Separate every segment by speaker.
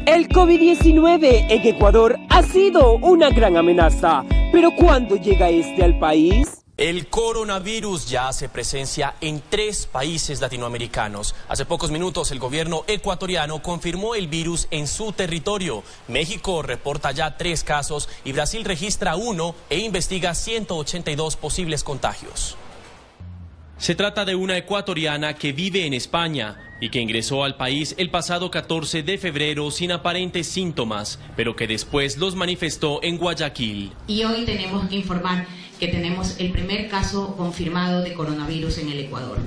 Speaker 1: El COVID-19 en Ecuador ha sido una gran amenaza, pero ¿cuándo llega este al país?
Speaker 2: El coronavirus ya hace presencia en 3 países latinoamericanos. Hace pocos minutos el gobierno ecuatoriano confirmó el virus en su territorio. México reporta ya 3 casos y Brasil registra 1 e investiga 182 posibles contagios. Se trata de una ecuatoriana que vive en España y que ingresó al país el pasado 14 de febrero sin aparentes síntomas, pero que después los manifestó en Guayaquil.
Speaker 3: Y hoy tenemos que informar que tenemos el primer caso confirmado de coronavirus en el Ecuador.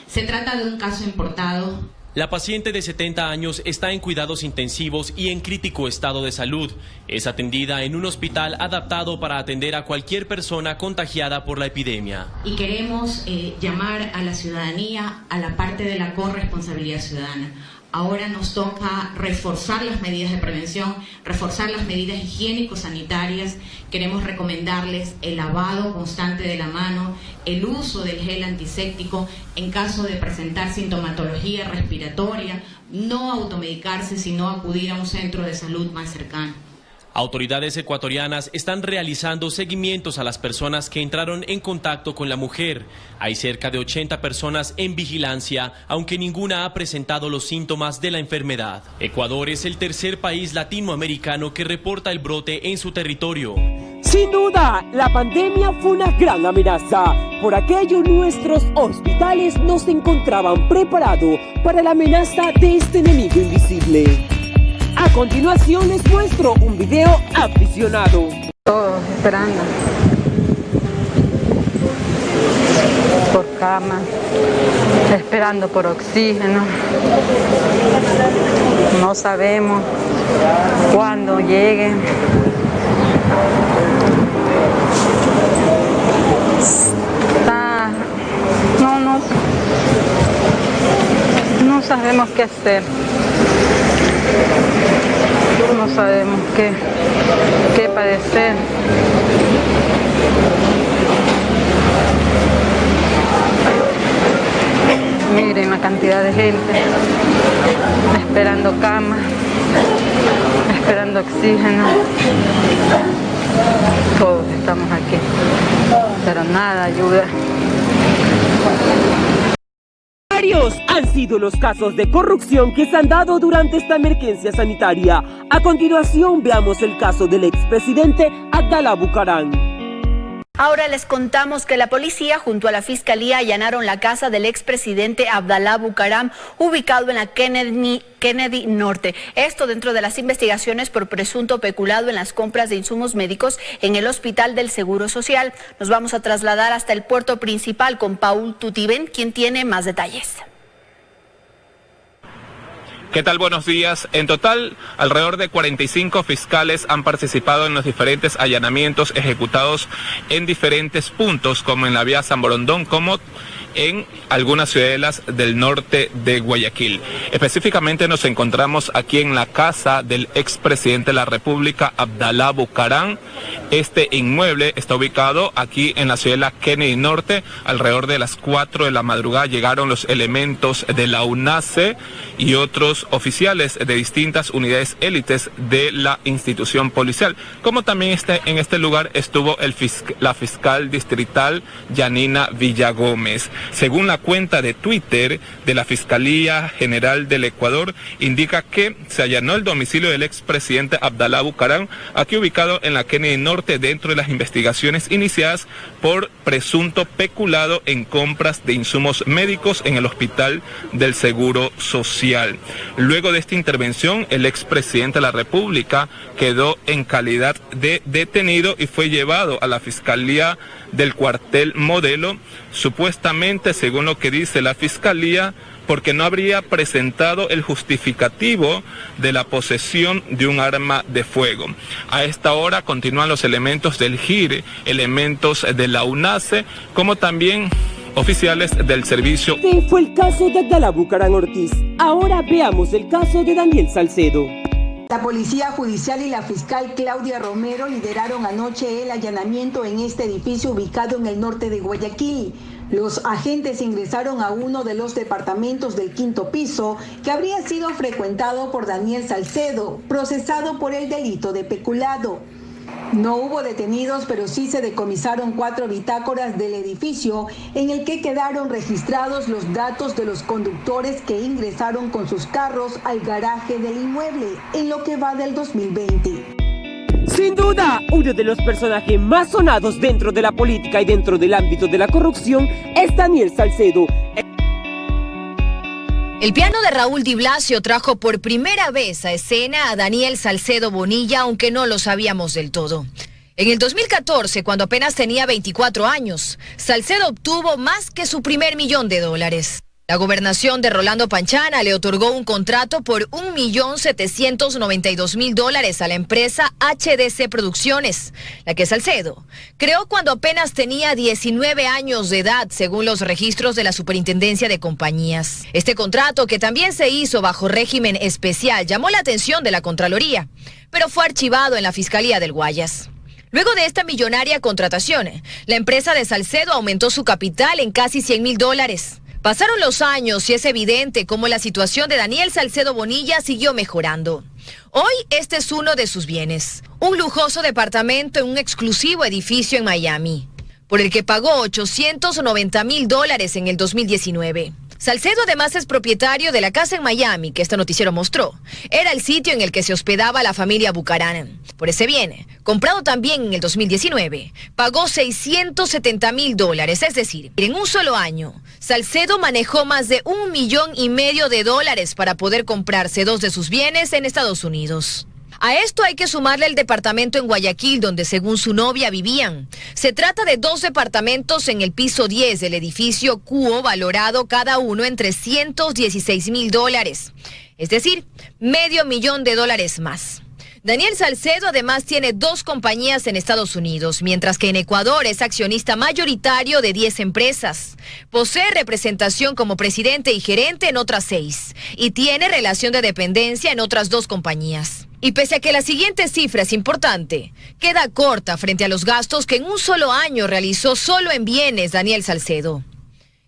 Speaker 3: Se trata de un caso importado.
Speaker 2: La paciente de 70 años está en cuidados intensivos y en crítico estado de salud. Es atendida en un hospital adaptado para atender a cualquier persona contagiada por la epidemia.
Speaker 3: Y queremos llamar a la ciudadanía a la parte de la corresponsabilidad ciudadana. Ahora nos toca reforzar las medidas de prevención, reforzar las medidas higiénico-sanitarias. Queremos recomendarles el lavado constante de la mano, el uso del gel antiséptico en caso de presentar sintomatología respiratoria, no automedicarse, sino acudir a un centro de salud más cercano.
Speaker 2: Autoridades ecuatorianas están realizando seguimientos a las personas que entraron en contacto con la mujer. Hay cerca de 80 personas en vigilancia, aunque ninguna ha presentado los síntomas de la enfermedad. Ecuador es el tercer país latinoamericano que reporta el brote en su territorio.
Speaker 1: Sin duda, la pandemia fue una gran amenaza. Por aquello, nuestros hospitales no se encontraban preparados para la amenaza de este enemigo invisible. A continuación les muestro un video aficionado.
Speaker 4: Todos esperando por cama, esperando por oxígeno. No sabemos cuándo llegue. No sabemos qué hacer. No sabemos qué padecer. Miren la cantidad de gente esperando cama, esperando oxígeno. Todos estamos aquí, pero nada ayuda.
Speaker 1: Varios han sido los casos de corrupción que se han dado durante esta emergencia sanitaria. A continuación veamos el caso del expresidente Abdalá Bucaram.
Speaker 5: Ahora les contamos que la policía junto a la fiscalía allanaron la casa del expresidente Abdalá Bucaram, ubicado en la Kennedy Norte. Esto dentro de las investigaciones por presunto peculado en las compras de insumos médicos en el Hospital del Seguro Social. Nos vamos a trasladar hasta el puerto principal con Paul Tutiven, quien tiene más detalles.
Speaker 6: ¿Qué tal? Buenos días. En total, alrededor de 45 fiscales han participado en los diferentes allanamientos ejecutados en diferentes puntos, como en la vía San Borondón, como en algunas ciudadelas del norte de Guayaquil. Específicamente nos encontramos aquí en la casa del expresidente de la República, Abdalá Bucaram. Este inmueble está ubicado aquí en la ciudadela Kennedy Norte. Alrededor de las 4 de la madrugada llegaron los elementos de la UNACE y otros oficiales de distintas unidades élites de la institución policial. Como también en este lugar estuvo la fiscal distrital Yanina Villagómez. Según la cuenta de Twitter de la Fiscalía General del Ecuador, indica que se allanó el domicilio del expresidente Abdalá Bucaram, aquí ubicado en la Kennedy Norte, dentro de las investigaciones iniciadas por presunto peculado en compras de insumos médicos en el Hospital del Seguro Social. Luego de esta intervención, el expresidente de la República quedó en calidad de detenido y fue llevado a la Fiscalía del Cuartel Modelo, supuestamente, según lo que dice la Fiscalía, porque no habría presentado el justificativo de la posesión de un arma de fuego. A esta hora continúan los elementos del GIR, elementos de la UNACE, como también oficiales del servicio.
Speaker 1: Este fue el caso de Abdalá Bucaram Ortiz. Ahora veamos el caso de Daniel Salcedo.
Speaker 7: La Policía Judicial y la fiscal Claudia Romero lideraron anoche el allanamiento en este edificio ubicado en el norte de Guayaquil. Los agentes ingresaron a uno de los departamentos del 5º piso que habría sido frecuentado por Daniel Salcedo, procesado por el delito de peculado. No hubo detenidos, pero sí se decomisaron 4 bitácoras del edificio en el que quedaron registrados los datos de los conductores que ingresaron con sus carros al garaje del inmueble en lo que va del 2020.
Speaker 1: Sin duda, uno de los personajes más sonados dentro de la política y dentro del ámbito de la corrupción es Daniel Salcedo.
Speaker 8: El piano de Raúl Di Blasio trajo por primera vez a escena a Daniel Salcedo Bonilla, aunque no lo sabíamos del todo. En el 2014, cuando apenas tenía 24 años, Salcedo obtuvo más que su primer $1.000.000. La gobernación de Rolando Panchana le otorgó un contrato por $1.792.000 a la empresa HDC Producciones, la que Salcedo creó cuando apenas tenía 19 años de edad, según los registros de la Superintendencia de Compañías. Este contrato, que también se hizo bajo régimen especial, llamó la atención de la Contraloría, pero fue archivado en la Fiscalía del Guayas. Luego de esta millonaria contratación, la empresa de Salcedo aumentó su capital en casi $100.000. Pasaron los años y es evidente cómo la situación de Daniel Salcedo Bonilla siguió mejorando. Hoy este es uno de sus bienes, un lujoso departamento en un exclusivo edificio en Miami, por el que pagó $890.000 en el 2019. Salcedo además es propietario de la casa en Miami que este noticiero mostró. Era el sitio en el que se hospedaba la familia Bucarán. Por ese bien, comprado también en el 2019, pagó $670.000, es decir, en un solo año, Salcedo manejó más de $1,5 millones para poder comprarse 2 de sus bienes en Estados Unidos. A esto hay que sumarle el departamento en Guayaquil, donde según su novia vivían. Se trata de 2 departamentos en el piso 10 del edificio Cuo, valorado cada uno en $316.000, es decir, $500,000 más. Daniel Salcedo además tiene 2 compañías en Estados Unidos, mientras que en Ecuador es accionista mayoritario de 10 empresas. Posee representación como presidente y gerente en otras 6 y tiene relación de dependencia en otras 2 compañías. Y pese a que la siguiente cifra es importante, queda corta frente a los gastos que en un solo año realizó solo en bienes Daniel Salcedo.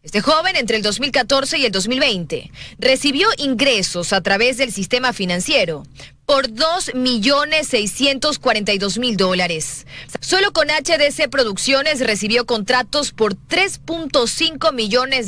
Speaker 8: Este joven, entre el 2014 y el 2020, recibió ingresos a través del sistema financiero por $2.642.000. Solo con HDC Producciones recibió contratos por $3.5 millones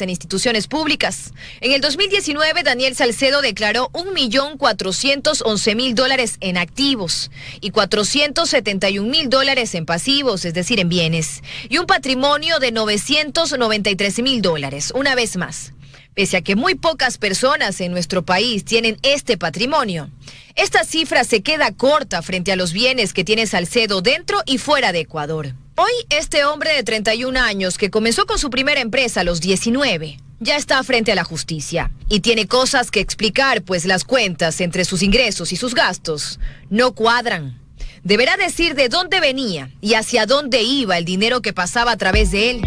Speaker 8: en instituciones públicas. En el 2019, Daniel Salcedo declaró $1.411.000 en activos y $471.000 en pasivos, es decir, en bienes, y un patrimonio de $993.000. Una vez más, pese a que muy pocas personas en nuestro país tienen este patrimonio, esta cifra se queda corta frente a los bienes que tiene Salcedo dentro y fuera de Ecuador. Hoy, este hombre de 31 años, que comenzó con su primera empresa a los 19, ya está frente a la justicia y tiene cosas que explicar, pues las cuentas entre sus ingresos y sus gastos no cuadran. Deberá decir de dónde venía y hacia dónde iba el dinero que pasaba a través de él.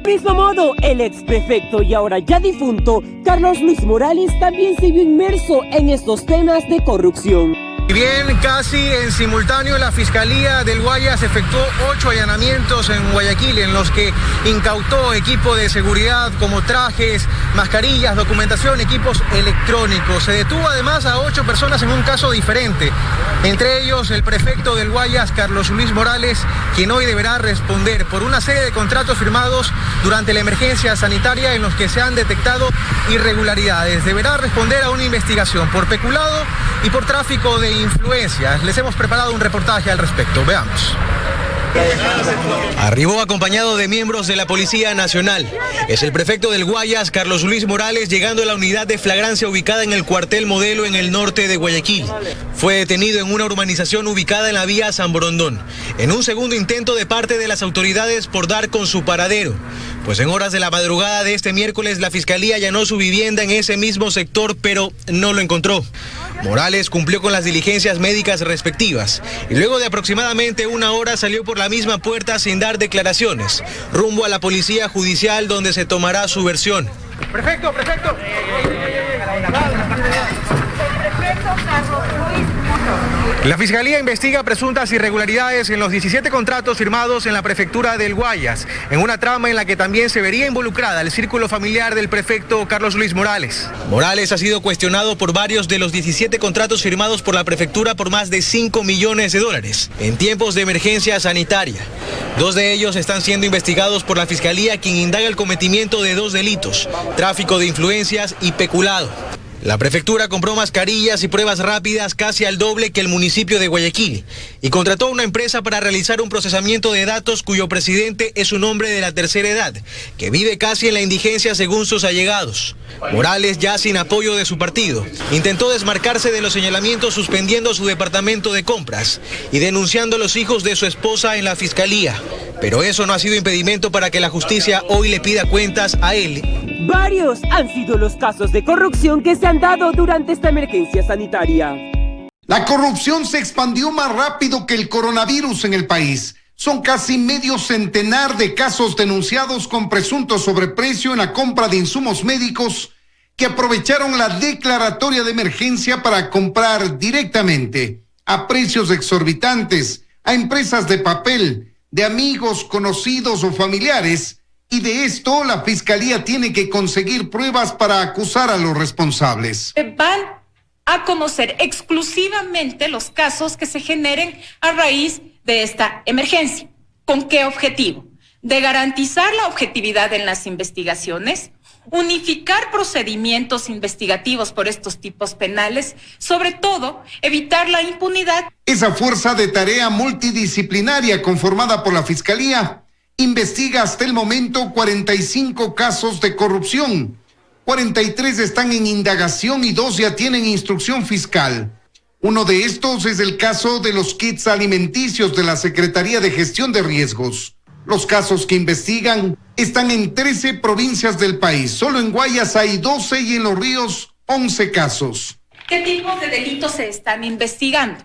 Speaker 1: Del mismo modo, el ex prefecto y ahora ya difunto Carlos Luis Morales también se vio inmerso en estos temas de corrupción.
Speaker 9: Y bien, casi en simultáneo, la Fiscalía del Guayas efectuó 8 allanamientos en Guayaquil, en los que incautó equipo de seguridad como trajes, mascarillas, documentación, equipos electrónicos. Se detuvo además a 8 personas en un caso diferente, entre ellos el prefecto del Guayas, Carlos Luis Morales, quien hoy deberá responder por una serie de contratos firmados durante la emergencia sanitaria en los que se han detectado irregularidades. Deberá responder a una investigación por peculado y por tráfico de influencias. Les hemos preparado un reportaje al respecto. Veamos. Arribó acompañado de miembros de la Policía Nacional. Es el prefecto del Guayas, Carlos Luis Morales, llegando a la unidad de flagrancia ubicada en el cuartel Modelo en el norte de Guayaquil. Fue detenido en una urbanización ubicada en la vía San Borondón, en un segundo intento de parte de las autoridades por dar con su paradero. Pues en horas de la madrugada de este miércoles la Fiscalía allanó su vivienda en ese mismo sector, pero no lo encontró. Morales cumplió con las diligencias médicas respectivas y luego de aproximadamente 1 hora salió por la misma puerta sin dar declaraciones, rumbo a la Policía Judicial, donde se tomará su versión. Prefecto.
Speaker 10: El prefecto Carlos Luis
Speaker 9: La Fiscalía investiga presuntas irregularidades en los 17 contratos firmados en la prefectura del Guayas, en una trama en la que también se vería involucrada el círculo familiar del prefecto Carlos Luis Morales. Morales ha sido cuestionado por varios de los 17 contratos firmados por la prefectura por más de $5 millones en tiempos de emergencia sanitaria. 2 de ellos están siendo investigados por la Fiscalía, quien indaga el cometimiento de 2 delitos: tráfico de influencias y peculado. La prefectura compró mascarillas y pruebas rápidas casi al doble que el municipio de Guayaquil y contrató a una empresa para realizar un procesamiento de datos cuyo presidente es un hombre de la tercera edad, que vive casi en la indigencia según sus allegados. Morales, ya sin apoyo de su partido, intentó desmarcarse de los señalamientos suspendiendo su departamento de compras y denunciando a los hijos de su esposa en la Fiscalía. Pero eso no ha sido impedimento para que la justicia hoy le pida cuentas a él.
Speaker 1: Varios han sido los casos de corrupción que se han dado durante esta emergencia sanitaria.
Speaker 10: La corrupción se expandió más rápido que el coronavirus en el país. Son casi medio centenar de casos denunciados con presunto sobreprecio en la compra de insumos médicos que aprovecharon la declaratoria de emergencia para comprar directamente a precios exorbitantes a empresas de papel, de amigos, conocidos o familiares, y de esto la Fiscalía tiene que conseguir pruebas para acusar a los responsables.
Speaker 11: Van a conocer exclusivamente los casos que se generen a raíz de esta emergencia. ¿Con qué objetivo? De garantizar la objetividad en las investigaciones, unificar procedimientos investigativos por estos tipos penales, sobre todo evitar la impunidad.
Speaker 10: Esa fuerza de tarea multidisciplinaria conformada por la Fiscalía investiga hasta el momento 45 casos de corrupción. 43 están en indagación y 2 ya tienen instrucción fiscal. Uno de estos es el caso de los kits alimenticios de la Secretaría de Gestión de Riesgos. Los casos que investigan están en 13 provincias del país. Solo en Guayas hay 12 y en Los Ríos 11 casos.
Speaker 11: ¿Qué tipos de delitos se están investigando?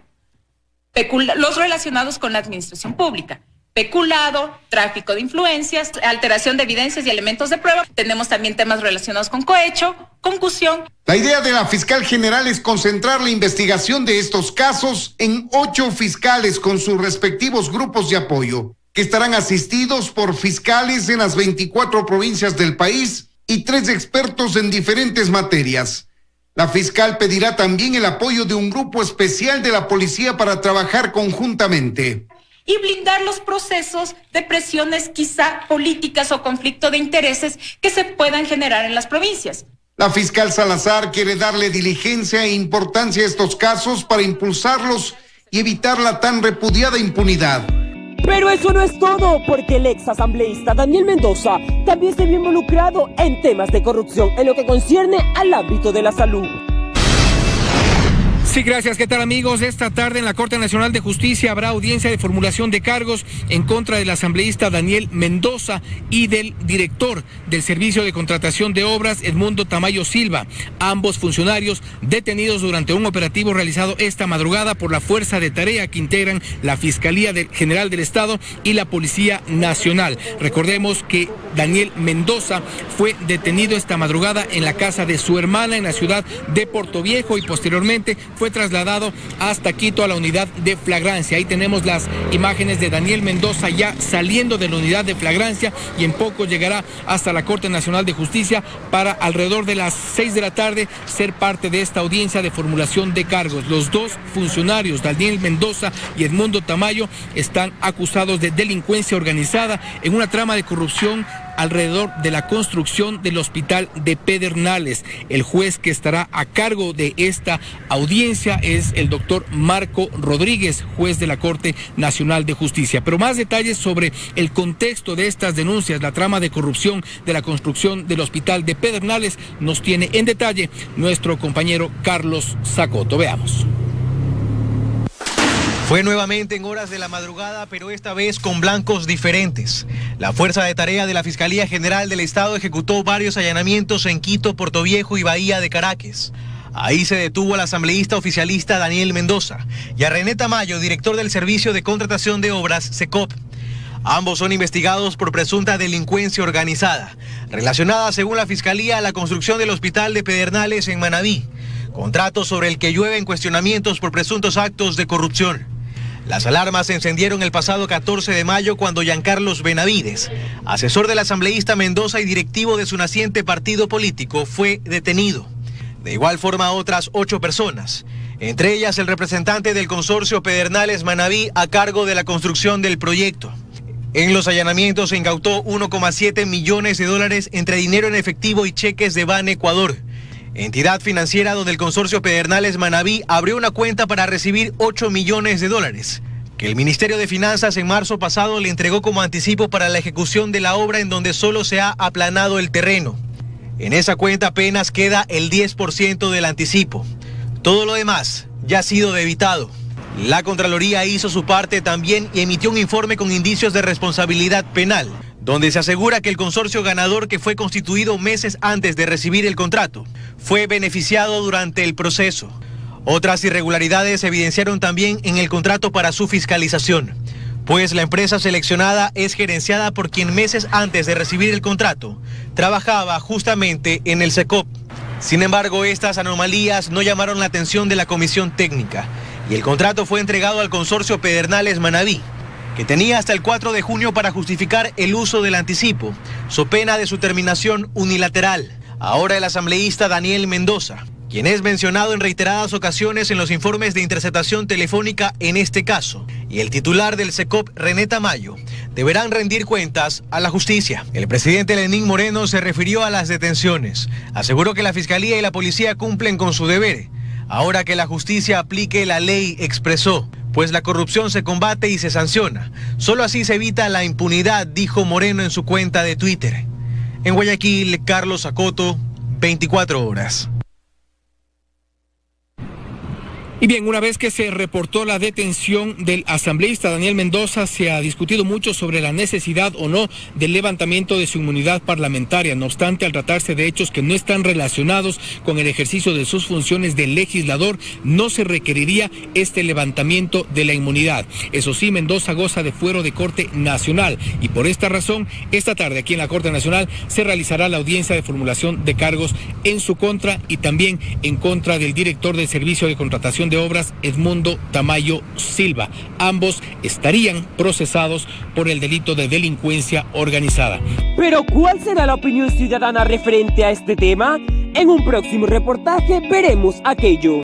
Speaker 11: Los relacionados con la administración pública. Peculado, tráfico de influencias, alteración de evidencias y elementos de prueba. Tenemos también temas relacionados con cohecho, concusión.
Speaker 10: La idea de la fiscal general es concentrar la investigación de estos casos en 8 fiscales con sus respectivos grupos de apoyo, que estarán asistidos por fiscales en las 24 provincias del país y 3 expertos en diferentes materias. La fiscal pedirá también el apoyo de un grupo especial de la policía para trabajar conjuntamente.
Speaker 11: Y blindar los procesos de presiones quizá políticas o conflicto de intereses que se puedan generar en las provincias.
Speaker 10: La fiscal Salazar quiere darle diligencia e importancia a estos casos para impulsarlos y evitar la tan repudiada impunidad.
Speaker 1: Pero eso no es todo, porque el ex asambleísta Daniel Mendoza también se vio involucrado en temas de corrupción en lo que concierne al ámbito de la salud.
Speaker 12: Sí, gracias. ¿Qué tal, amigos? Esta tarde en la Corte Nacional de Justicia habrá audiencia de formulación de cargos en contra del asambleísta Daniel Mendoza y del director del Servicio de Contratación de Obras, Edmundo Tamayo Silva, ambos funcionarios detenidos durante un operativo realizado esta madrugada por la fuerza de tarea que integran la Fiscalía General del Estado y la Policía Nacional. Recordemos que Daniel Mendoza fue detenido esta madrugada en la casa de su hermana en la ciudad de Portoviejo y posteriormente fue trasladado hasta Quito a la unidad de flagrancia. Ahí tenemos las imágenes de Daniel Mendoza ya saliendo de la unidad de flagrancia y en poco llegará hasta la Corte Nacional de Justicia para alrededor de las 6 de la tarde ser parte de esta audiencia de formulación de cargos. Los 2 funcionarios, Daniel Mendoza y Edmundo Tamayo, están acusados de delincuencia organizada en una trama de corrupción alrededor de la construcción del hospital de Pedernales. El juez que estará a cargo de esta audiencia es el doctor Marco Rodríguez, juez de la Corte Nacional de Justicia. Pero más detalles sobre el contexto de estas denuncias, la trama de corrupción de la construcción del hospital de Pedernales, nos tiene en detalle nuestro compañero Carlos Sacoto. Veamos.
Speaker 9: Fue nuevamente en horas de la madrugada, pero esta vez con blancos diferentes. La fuerza de tarea de la Fiscalía General del Estado ejecutó varios allanamientos en Quito, Portoviejo y Bahía de Caracas. Ahí se detuvo al asambleísta oficialista Daniel Mendoza y a René Tamayo, director del Servicio de Contratación de Obras, SECOP. Ambos son investigados por presunta delincuencia organizada, relacionada según la Fiscalía a la construcción del hospital de Pedernales en Manabí. contrato sobre el que llueven cuestionamientos por presuntos actos de corrupción. Las alarmas se encendieron el pasado 14 de mayo cuando Giancarlos Benavides, asesor del asambleísta Mendoza y directivo de su naciente partido político, fue detenido. De igual forma otras 8 personas, entre ellas el representante del consorcio Pedernales Manabí a cargo de la construcción del proyecto. En los allanamientos se incautó 1,7 millones de dólares entre dinero en efectivo y cheques de Ban Ecuador, entidad financiera donde el consorcio Pedernales Manabí abrió una cuenta para recibir 8 millones de dólares, que el Ministerio de Finanzas en marzo pasado le entregó como anticipo para la ejecución de la obra en donde solo se ha aplanado el terreno. En esa cuenta apenas queda el 10% del anticipo. Todo lo demás ya ha sido debitado. La Contraloría hizo su parte también y emitió un informe con indicios de responsabilidad penal, donde se asegura que el consorcio ganador, que fue constituido meses antes de recibir el contrato, fue beneficiado durante el proceso. Otras irregularidades se evidenciaron también en el contrato para su fiscalización, pues la empresa seleccionada es gerenciada por quien meses antes de recibir el contrato trabajaba justamente en el SECOP. Sin embargo, estas anomalías no llamaron la atención de la comisión técnica y el contrato fue entregado al consorcio Pedernales Manabí, que tenía hasta el 4 de junio para justificar el uso del anticipo, so pena de su terminación unilateral. Ahora el asambleísta Daniel Mendoza, quien es mencionado en reiteradas ocasiones en los informes de interceptación telefónica en este caso, y el titular del SECOP, René Tamayo, deberán rendir cuentas a la justicia. El presidente Lenín Moreno se refirió a las detenciones. Aseguró que la Fiscalía y la Policía cumplen con su deber. Ahora que la justicia aplique la ley, expresó, pues la corrupción se combate y se sanciona. Solo así se evita la impunidad, dijo Moreno en su cuenta de Twitter. En Guayaquil, Carlos Acoto, 24 horas.
Speaker 12: Y bien, una vez que se reportó la detención del asambleísta Daniel Mendoza, se ha discutido mucho sobre la necesidad o no del levantamiento de su inmunidad parlamentaria. No obstante, al tratarse de hechos que no están relacionados con el ejercicio de sus funciones de legislador, no se requeriría este levantamiento de la inmunidad. Eso sí, Mendoza goza de fuero de Corte Nacional y por esta razón, esta tarde aquí en la Corte Nacional se realizará la audiencia de formulación de cargos en su contra y también en contra del director del Servicio de Contratación de Obras, Edmundo Tamayo Silva. Ambos estarían procesados por el delito de delincuencia organizada.
Speaker 1: Pero ¿cuál será la opinión ciudadana referente a este tema? En un próximo reportaje veremos aquello.